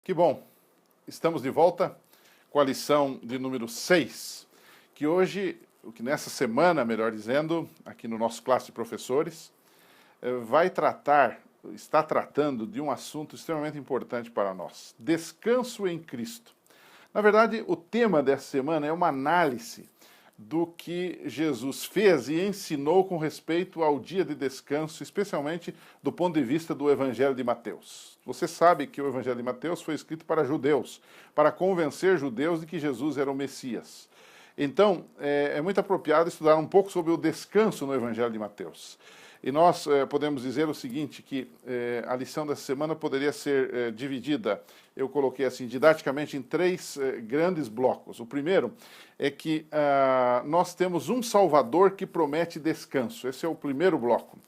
Que bom, estamos de volta com a lição de número 6, que nessa semana, melhor dizendo, aqui no nosso classe de professores, está tratando de um assunto extremamente importante para nós, descanso em Cristo. Na verdade, o tema dessa semana é uma análise do que Jesus fez e ensinou com respeito ao dia de descanso, especialmente do ponto de vista do Evangelho de Mateus. Você sabe que o Evangelho de Mateus foi escrito para judeus, para convencer judeus de que Jesus era o Messias. Então, é muito apropriado estudar um pouco sobre o descanso no Evangelho de Mateus. E nós podemos dizer o seguinte, que a lição dessa semana poderia ser dividida, eu coloquei assim, didaticamente, em três grandes blocos. O primeiro é que nós temos um Salvador que promete descanso. Esse é o primeiro bloco.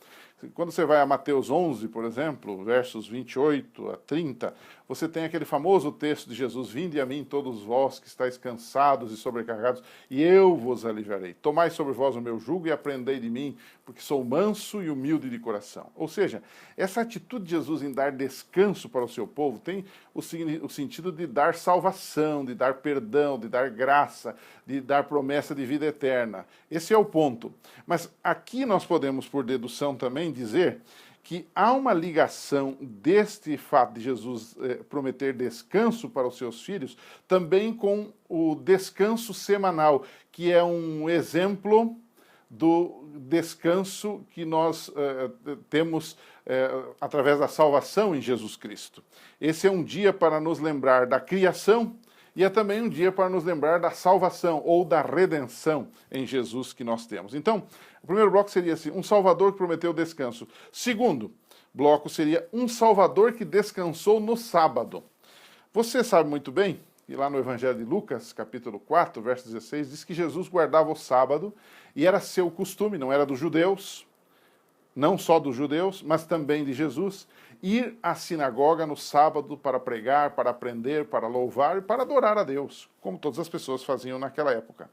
Quando você vai a Mateus 11, por exemplo, versos 28 a 30, você tem aquele famoso texto de Jesus: vinde a mim todos vós que estáis cansados e sobrecarregados, e eu vos aliviarei. Tomai sobre vós o meu jugo e aprendei de mim, porque sou manso e humilde de coração. Ou seja, essa atitude de Jesus em dar descanso para o seu povo tem o sentido de dar salvação, de dar perdão, de dar graça, de dar promessa de vida eterna. Esse é o ponto. Mas aqui nós podemos, por dedução também, dizer que há uma ligação deste fato de Jesus prometer descanso para os seus filhos também com o descanso semanal, que é um exemplo do descanso que nós temos através da salvação em Jesus Cristo. Esse é um dia para nos lembrar da criação e é também um dia para nos lembrar da salvação ou da redenção em Jesus que nós temos. Então, o primeiro bloco seria assim, um Salvador que prometeu descanso. Segundo bloco seria um Salvador que descansou no sábado. Você sabe muito bem, e lá no Evangelho de Lucas, capítulo 4, verso 16, diz que Jesus guardava o sábado e era seu costume, não era dos judeus, não só dos judeus, mas também de Jesus, ir à sinagoga no sábado para pregar, para aprender, para louvar e para adorar a Deus, como todas as pessoas faziam naquela época.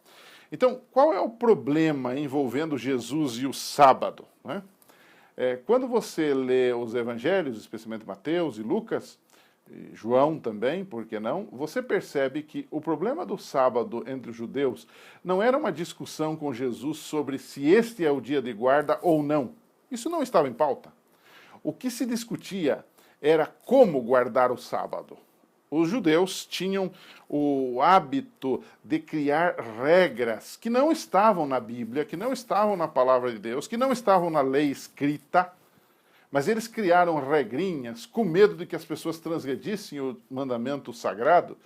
Então, qual é o problema envolvendo Jesus e o sábado, né? Quando você lê os evangelhos, especialmente Mateus e Lucas, e João também, por que não, você percebe que o problema do sábado entre os judeus não era uma discussão com Jesus sobre se este é o dia de guarda ou não. Isso não estava em pauta. O que se discutia era como guardar o sábado. Os judeus tinham o hábito de criar regras que não estavam na Bíblia, que não estavam na palavra de Deus, que não estavam na lei escrita, mas eles criaram regrinhas com medo de que as pessoas transgredissem o mandamento sagrado,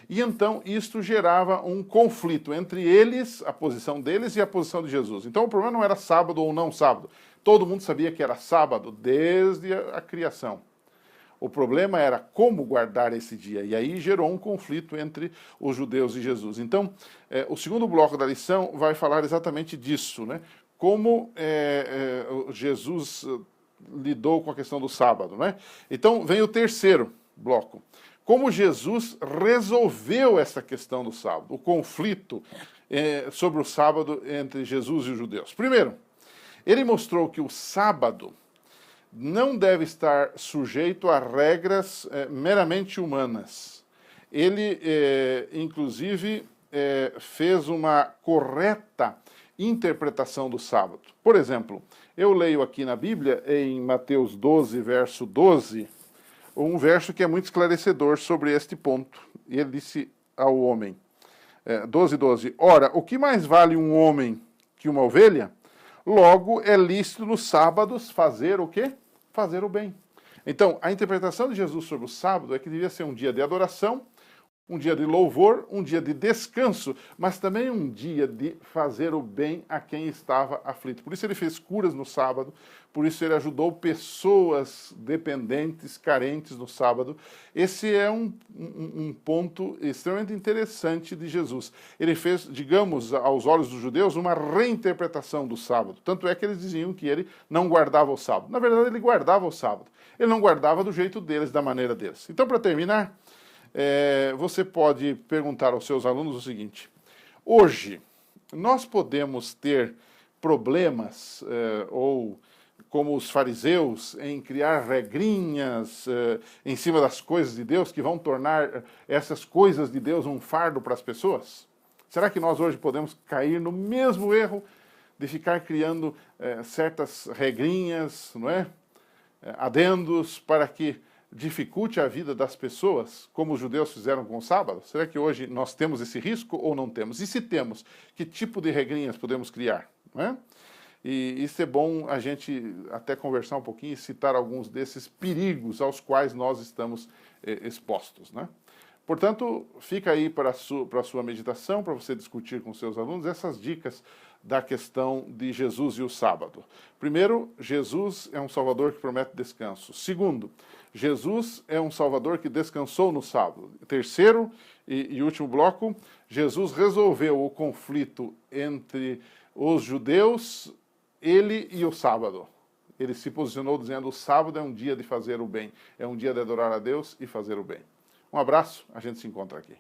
e então isto gerava um conflito entre eles, a posição deles e a posição de Jesus. Então o problema não era sábado ou não sábado. Todo mundo sabia que era sábado desde a criação. O problema era como guardar esse dia, e aí gerou um conflito entre os judeus e Jesus. Então, o segundo bloco da lição vai falar exatamente disso, né? Como Jesus lidou com a questão do sábado, né? Então, vem o terceiro bloco. Como Jesus resolveu essa questão do sábado, o conflito sobre o sábado entre Jesus e os judeus. Primeiro, ele mostrou que o sábado não deve estar sujeito a regras meramente humanas. Ele, inclusive, fez uma correta interpretação do sábado. Por exemplo, eu leio aqui na Bíblia, em Mateus 12, verso 12, um verso que é muito esclarecedor sobre este ponto. E ele disse ao homem, 12:12, ora, o que mais vale um homem que uma ovelha? Logo, é lícito nos sábados fazer o quê? Fazer o bem. Então, a interpretação de Jesus sobre o sábado é que devia ser um dia de adoração, um dia de louvor, um dia de descanso, mas também um dia de fazer o bem a quem estava aflito. Por isso ele fez curas no sábado, por isso ele ajudou pessoas dependentes, carentes no sábado. Esse é um ponto extremamente interessante de Jesus. Ele fez, digamos, aos olhos dos judeus, uma reinterpretação do sábado. Tanto é que eles diziam que ele não guardava o sábado. Na verdade, ele guardava o sábado. Ele não guardava do jeito deles, da maneira deles. Então, para terminar, você pode perguntar aos seus alunos o seguinte: hoje, nós podemos ter problemas ou como os fariseus, em criar regrinhas em cima das coisas de Deus, que vão tornar essas coisas de Deus um fardo para as pessoas? Será que nós hoje podemos cair no mesmo erro de ficar criando certas regrinhas, não é? Adendos para que dificulte a vida das pessoas, como os judeus fizeram com o sábado? Será que hoje nós temos esse risco ou não temos? E se temos, que tipo de regrinhas podemos criar? Não é? E isso é bom a gente até conversar um pouquinho e citar alguns desses perigos aos quais nós estamos expostos, né? Portanto, fica aí para a sua meditação, para você discutir com seus alunos essas dicas da questão de Jesus e o sábado. Primeiro, Jesus é um Salvador que promete descanso. Segundo, Jesus é um Salvador que descansou no sábado. Terceiro e último bloco, Jesus resolveu o conflito entre os judeus, ele e o sábado. Ele se posicionou dizendo: o sábado é um dia de fazer o bem, é um dia de adorar a Deus e fazer o bem. Um abraço, a gente se encontra aqui.